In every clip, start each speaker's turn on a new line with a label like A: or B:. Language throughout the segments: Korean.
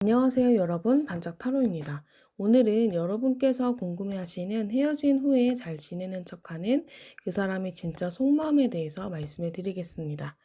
A: 안녕하세요, 여러분. 반짝 타로입니다. 오늘은 여러분께서 궁금해하시는 헤어진 후에 잘 지내는 척하는 그 사람의 진짜 속마음에 대해서 말씀해 드리겠습니다.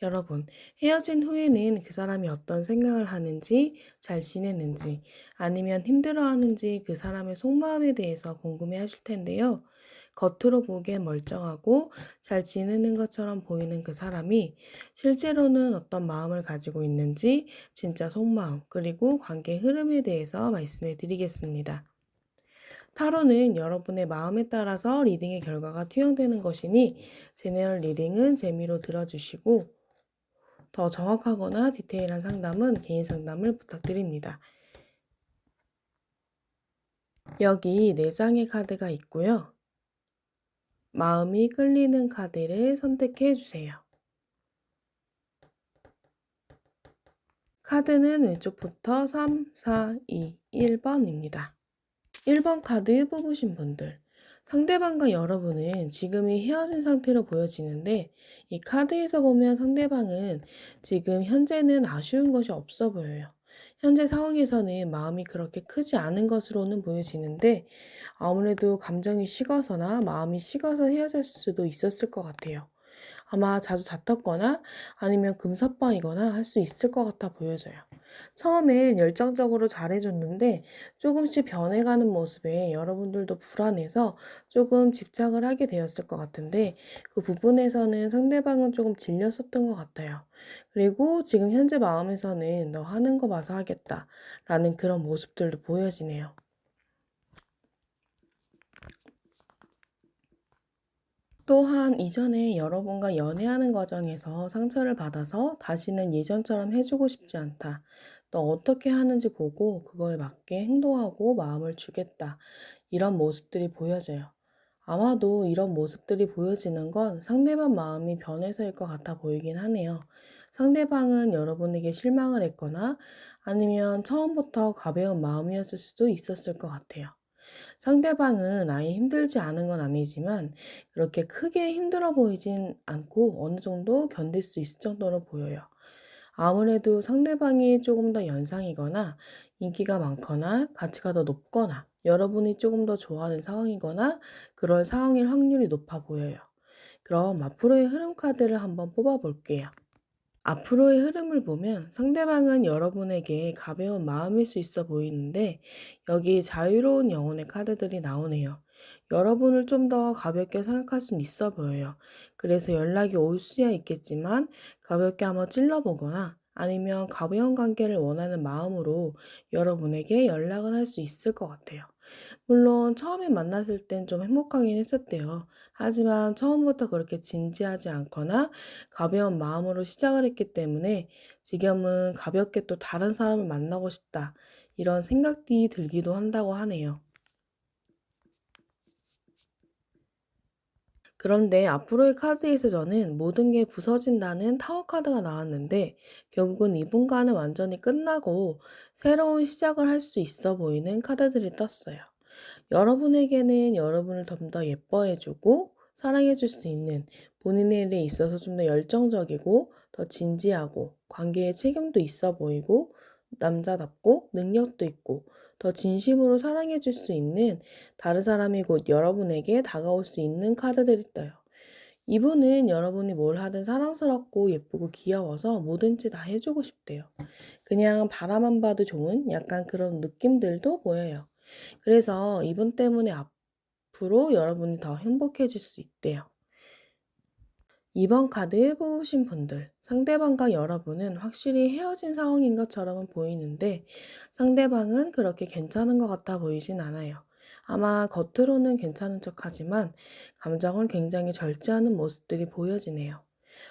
A: 여러분, 헤어진 후에는 그 사람이 어떤 생각을 하는지, 잘 지내는지, 아니면 힘들어하는지 그 사람의 속마음에 대해서 궁금해하실 텐데요. 겉으로 보기엔 멀쩡하고 잘 지내는 것처럼 보이는 그 사람이 실제로는 어떤 마음을 가지고 있는지 진짜 속마음, 그리고 관계 흐름에 대해서 말씀해 드리겠습니다. 타로는 여러분의 마음에 따라서 리딩의 결과가 투영되는 것이니 제너럴 리딩은 재미로 들어주시고 더 정확하거나 디테일한 상담은 개인 상담을 부탁드립니다. 여기 4장의 카드가 있고요. 마음이 끌리는 카드를 선택해 주세요. 카드는 왼쪽부터 3, 4, 2, 1번입니다. 1번 카드 뽑으신 분들, 상대방과 여러분은 지금이 헤어진 상태로 보여지는데 이 카드에서 보면 상대방은 지금 현재는 아쉬운 것이 없어 보여요. 현재 상황에서는 마음이 그렇게 크지 않은 것으로는 보여지는데 아무래도 감정이 식어서나 마음이 식어서 헤어질 수도 있었을 것 같아요. 아마 자주 다퉜거나 아니면 금사빠이거나 할 수 있을 것 같아 보여져요. 처음엔 열정적으로 잘해줬는데 조금씩 변해가는 모습에 여러분들도 불안해서 조금 집착을 하게 되었을 것 같은데 그 부분에서는 상대방은 조금 질렸었던 것 같아요. 그리고 지금 현재 마음에서는 너 하는 거 봐서 하겠다 라는 그런 모습들도 보여지네요. 또한 이전에 여러분과 연애하는 과정에서 상처를 받아서 다시는 예전처럼 해주고 싶지 않다. 또 어떻게 하는지 보고 그거에 맞게 행동하고 마음을 주겠다. 이런 모습들이 보여져요. 아마도 이런 모습들이 보여지는 건 상대방 마음이 변해서일 것 같아 보이긴 하네요. 상대방은 여러분에게 실망을 했거나 아니면 처음부터 가벼운 마음이었을 수도 있었을 것 같아요. 상대방은 아예 힘들지 않은 건 아니지만 그렇게 크게 힘들어 보이진 않고 어느 정도 견딜 수 있을 정도로 보여요. 아무래도 상대방이 조금 더 연상이거나 인기가 많거나 가치가 더 높거나 여러분이 조금 더 좋아하는 상황이거나 그럴 상황일 확률이 높아 보여요. 그럼 앞으로의 흐름 카드를 한번 뽑아 볼게요. 앞으로의 흐름을 보면 상대방은 여러분에게 가벼운 마음일 수 있어 보이는데 여기 자유로운 영혼의 카드들이 나오네요. 여러분을 좀 더 가볍게 생각할 수는 있어 보여요. 그래서 연락이 올 수야 있겠지만 가볍게 한번 찔러보거나 아니면 가벼운 관계를 원하는 마음으로 여러분에게 연락을 할 수 있을 것 같아요. 물론 처음에 만났을 땐 좀 행복하긴 했었대요. 하지만 처음부터 그렇게 진지하지 않거나 가벼운 마음으로 시작을 했기 때문에 지금은 가볍게 또 다른 사람을 만나고 싶다. 이런 생각이 들기도 한다고 하네요. 그런데 앞으로의 카드에서 저는 모든 게 부서진다는 타워 카드가 나왔는데 결국은 이분과는 완전히 끝나고 새로운 시작을 할 수 있어 보이는 카드들이 떴어요. 여러분에게는 여러분을 좀 더 예뻐해주고 사랑해줄 수 있는 본인의 일에 있어서 좀 더 열정적이고 더 진지하고 관계에 책임도 있어 보이고 남자답고 능력도 있고 더 진심으로 사랑해줄 수 있는 다른 사람이 곧 여러분에게 다가올 수 있는 카드들이 떠요. 이분은 여러분이 뭘 하든 사랑스럽고 예쁘고 귀여워서 뭐든지 다 해주고 싶대요. 그냥 바라만 봐도 좋은 약간 그런 느낌들도 보여요. 그래서 이분 때문에 앞으로 여러분이 더 행복해질 수 있대요. 이번 카드 뽑으신 분들, 상대방과 여러분은 확실히 헤어진 상황인 것처럼은 보이는데 상대방은 그렇게 괜찮은 것 같아 보이진 않아요. 아마 겉으로는 괜찮은 척하지만 감정을 굉장히 절제하는 모습들이 보여지네요.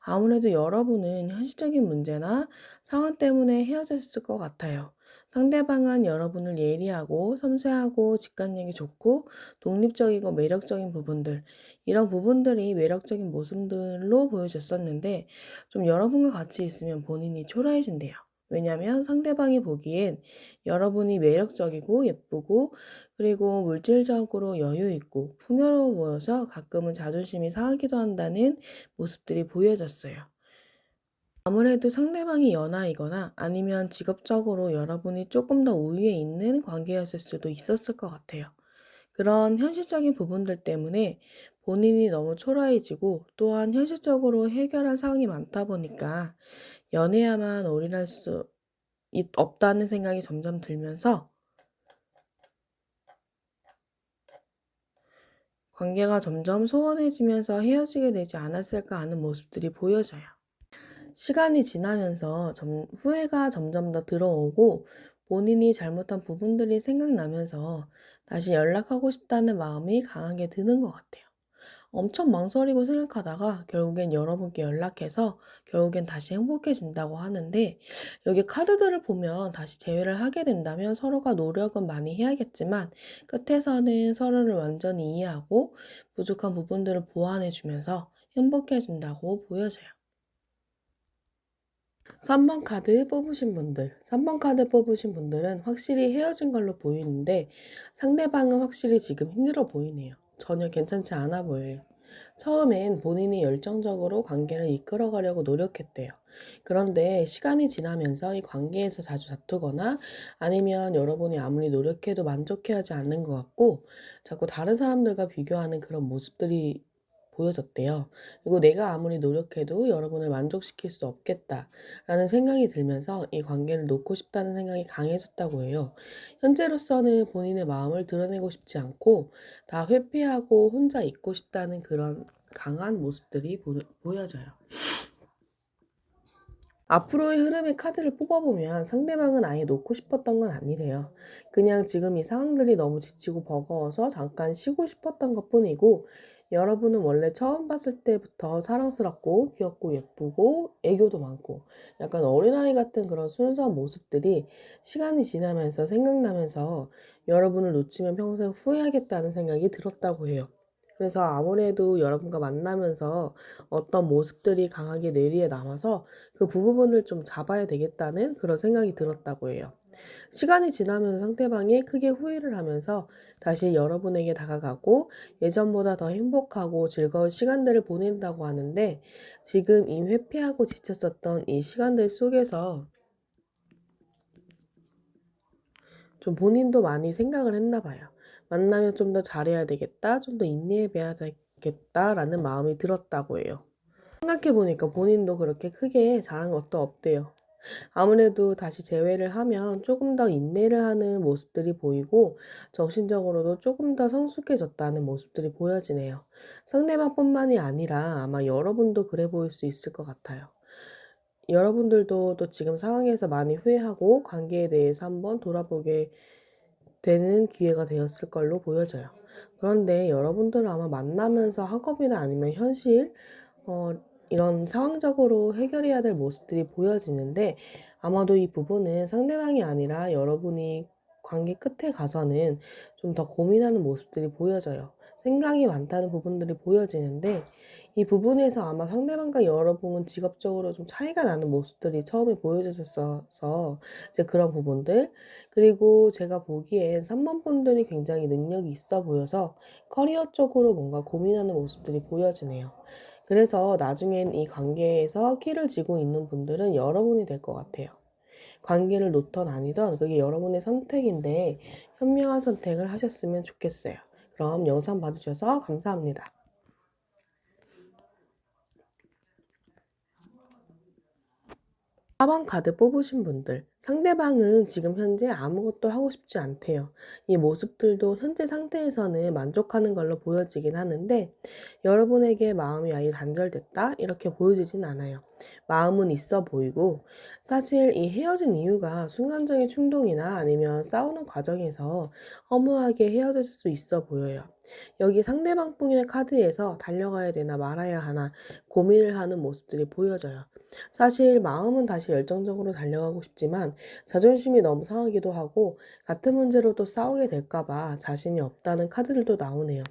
A: 아무래도 여러분은 현실적인 문제나 상황 때문에 헤어졌을 것 같아요. 상대방은 여러분을 예리하고 섬세하고 직관력이 좋고 독립적이고 매력적인 부분들, 이런 부분들이 매력적인 모습들로 보여졌었는데 좀 여러분과 같이 있으면 본인이 초라해진대요. 왜냐하면 상대방이 보기엔 여러분이 매력적이고 예쁘고 그리고 물질적으로 여유 있고 풍요로워 보여서 가끔은 자존심이 상하기도 한다는 모습들이 보여졌어요. 아무래도 상대방이 연하이거나 아니면 직업적으로 여러분이 조금 더 우위에 있는 관계였을 수도 있었을 것 같아요. 그런 현실적인 부분들 때문에 본인이 너무 초라해지고 또한 현실적으로 해결할 사항이 많다 보니까 연애야만 올인할 수 없다는 생각이 점점 들면서 관계가 점점 소원해지면서 헤어지게 되지 않았을까 하는 모습들이 보여져요. 시간이 지나면서 후회가 점점 더 들어오고 본인이 잘못한 부분들이 생각나면서 다시 연락하고 싶다는 마음이 강하게 드는 것 같아요. 엄청 망설이고 생각하다가 결국엔 여러분께 연락해서 결국엔 다시 행복해진다고 하는데, 여기 카드들을 보면 다시 재회를 하게 된다면 서로가 노력은 많이 해야겠지만 끝에서는 서로를 완전히 이해하고 부족한 부분들을 보완해주면서 행복해진다고 보여져요. 3번 카드 뽑으신 분들, 3번 카드 뽑으신 분들은 확실히 헤어진 걸로 보이는데 상대방은 확실히 지금 힘들어 보이네요. 전혀 괜찮지 않아 보여요. 처음엔 본인이 열정적으로 관계를 이끌어가려고 노력했대요. 그런데 시간이 지나면서 이 관계에서 자주 다투거나 아니면 여러분이 아무리 노력해도 만족해하지 않는 것 같고 자꾸 다른 사람들과 비교하는 그런 모습들이 보여졌대요. 그리고 내가 아무리 노력해도 여러분을 만족시킬 수 없겠다라는 생각이 들면서 이 관계를 놓고 싶다는 생각이 강해졌다고 해요. 현재로서는 본인의 마음을 드러내고 싶지 않고 다 회피하고 혼자 있고 싶다는 그런 강한 모습들이 보여져요. 앞으로의 흐름의 카드를 뽑아보면 상대방은 아예 놓고 싶었던 건 아니래요. 그냥 지금 이 상황들이 너무 지치고 버거워서 잠깐 쉬고 싶었던 것 뿐이고, 여러분은 원래 처음 봤을 때부터 사랑스럽고 귀엽고 예쁘고 애교도 많고 약간 어린아이 같은 그런 순수한 모습들이 시간이 지나면서 생각나면서 여러분을 놓치면 평생 후회하겠다는 생각이 들었다고 해요. 그래서 아무래도 여러분과 만나면서 어떤 모습들이 강하게 뇌리에 남아서 그 부분을 좀 잡아야 되겠다는 그런 생각이 들었다고 해요. 시간이 지나면서 상대방이 크게 후회를 하면서 다시 여러분에게 다가가고 예전보다 더 행복하고 즐거운 시간들을 보낸다고 하는데, 지금 이 회피하고 지쳤었던 이 시간들 속에서 좀 본인도 많이 생각을 했나 봐요. 만나면 좀 더 잘해야 되겠다, 좀 더 인내해야 되겠다라는 마음이 들었다고 해요. 생각해보니까 본인도 그렇게 크게 잘한 것도 없대요. 아무래도 다시 재회를 하면 조금 더 인내를 하는 모습들이 보이고 정신적으로도 조금 더 성숙해졌다는 모습들이 보여지네요. 상대방뿐만이 아니라 아마 여러분도 그래 보일 수 있을 것 같아요. 여러분들도 또 지금 상황에서 많이 후회하고 관계에 대해서 한번 돌아보게 되는 기회가 되었을 걸로 보여져요. 그런데 여러분들은 아마 만나면서 학업이나 아니면 현실, 어, 이런 상황적으로 해결해야 될 모습들이 보여지는데 아마도 이 부분은 상대방이 아니라 여러분이 관계 끝에 가서는 좀 더 고민하는 모습들이 보여져요. 생각이 많다는 부분들이 보여지는데 이 부분에서 아마 상대방과 여러분은 직업적으로 좀 차이가 나는 모습들이 처음에 보여졌어서 이제 그런 부분들, 그리고 제가 보기엔 3번 분들이 굉장히 능력이 있어 보여서 커리어 쪽으로 뭔가 고민하는 모습들이 보여지네요. 그래서 나중엔 이 관계에서 키를 쥐고 있는 분들은 여러분이 될 것 같아요. 관계를 놓던 아니던 그게 여러분의 선택인데 현명한 선택을 하셨으면 좋겠어요. 그럼 영상 봐주셔서 감사합니다. 4번 카드 뽑으신 분들, 상대방은 지금 현재 아무것도 하고 싶지 않대요. 이 모습들도 현재 상태에서는 만족하는 걸로 보여지긴 하는데 여러분에게 마음이 아예 단절됐다 이렇게 보여지진 않아요. 마음은 있어 보이고, 사실 이 헤어진 이유가 순간적인 충동이나 아니면 싸우는 과정에서 허무하게 헤어질 수 있어 보여요. 여기 상대방 분의 카드에서 달려가야 되나 말아야 하나 고민을 하는 모습들이 보여져요. 사실 마음은 다시 열정적으로 달려가고 싶지만 자존심이 너무 상하기도 하고 같은 문제로 또 싸우게 될까 봐 자신이 없다는 카드들도 나오네요.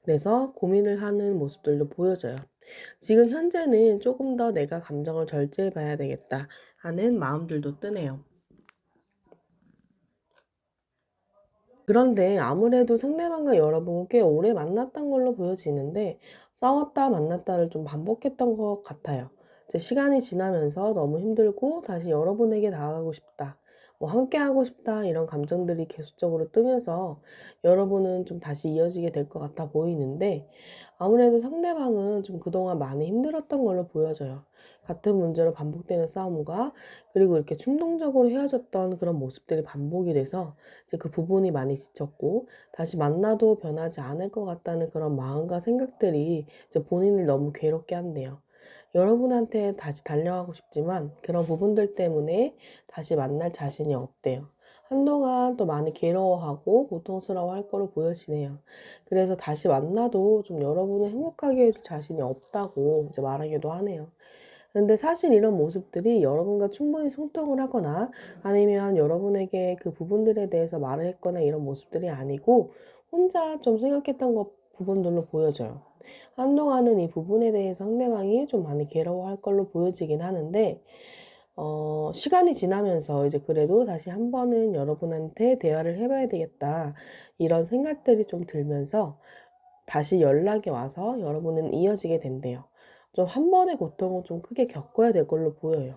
A: 그래서 고민을 하는 모습들도 보여져요. 지금 현재는 조금 더 내가 감정을 절제해 봐야 되겠다 하는 마음들도 뜨네요. 그런데 아무래도 상대방과 여러분은 꽤 오래 만났던 걸로 보여지는데 싸웠다 만났다를 좀 반복했던 것 같아요. 이제 시간이 지나면서 너무 힘들고 다시 여러분에게 다가가고 싶다, 뭐 함께하고 싶다 이런 감정들이 계속적으로 뜨면서 여러분은 좀 다시 이어지게 될 것 같아 보이는데 아무래도 상대방은 좀 그동안 많이 힘들었던 걸로 보여져요. 같은 문제로 반복되는 싸움과 그리고 이렇게 충동적으로 헤어졌던 그런 모습들이 반복이 돼서 이제 그 부분이 많이 지쳤고 다시 만나도 변하지 않을 것 같다는 그런 마음과 생각들이 이제 본인을 너무 괴롭게 한대요. 여러분한테 다시 달려가고 싶지만 그런 부분들 때문에 다시 만날 자신이 없대요. 한동안 또 많이 괴로워하고 고통스러워할 거로 보여지네요. 그래서 다시 만나도 좀 여러분을 행복하게 해줄 자신이 없다고 이제 말하기도 하네요. 근데 사실 이런 모습들이 여러분과 충분히 소통을 하거나 아니면 여러분에게 그 부분들에 대해서 말을 했거나 이런 모습들이 아니고 혼자 좀 생각했던 것 부분들로 보여져요. 한동안은 이 부분에 대해서 상대방이 좀 많이 괴로워할 걸로 보여지긴 하는데 시간이 지나면서 이제 그래도 다시 한 번은 여러분한테 대화를 해 봐야 되겠다 이런 생각들이 좀 들면서 다시 연락이 와서 여러분은 이어지게 된대요. 좀 한 번의 고통을 좀 크게 겪어야 될 걸로 보여요.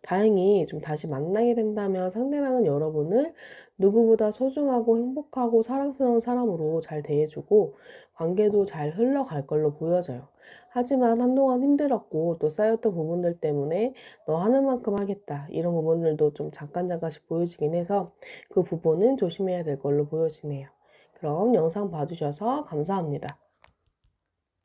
A: 다행히 좀 다시 만나게 된다면 상대방은 여러분을 누구보다 소중하고 행복하고 사랑스러운 사람으로 잘 대해주고 관계도 잘 흘러갈 걸로 보여져요. 하지만 한동안 힘들었고 또 쌓였던 부분들 때문에 너 하는 만큼 하겠다 이런 부분들도 좀 잠깐씩 보여지긴 해서 그 부분은 조심해야 될 걸로 보여지네요. 그럼 영상 봐주셔서 감사합니다.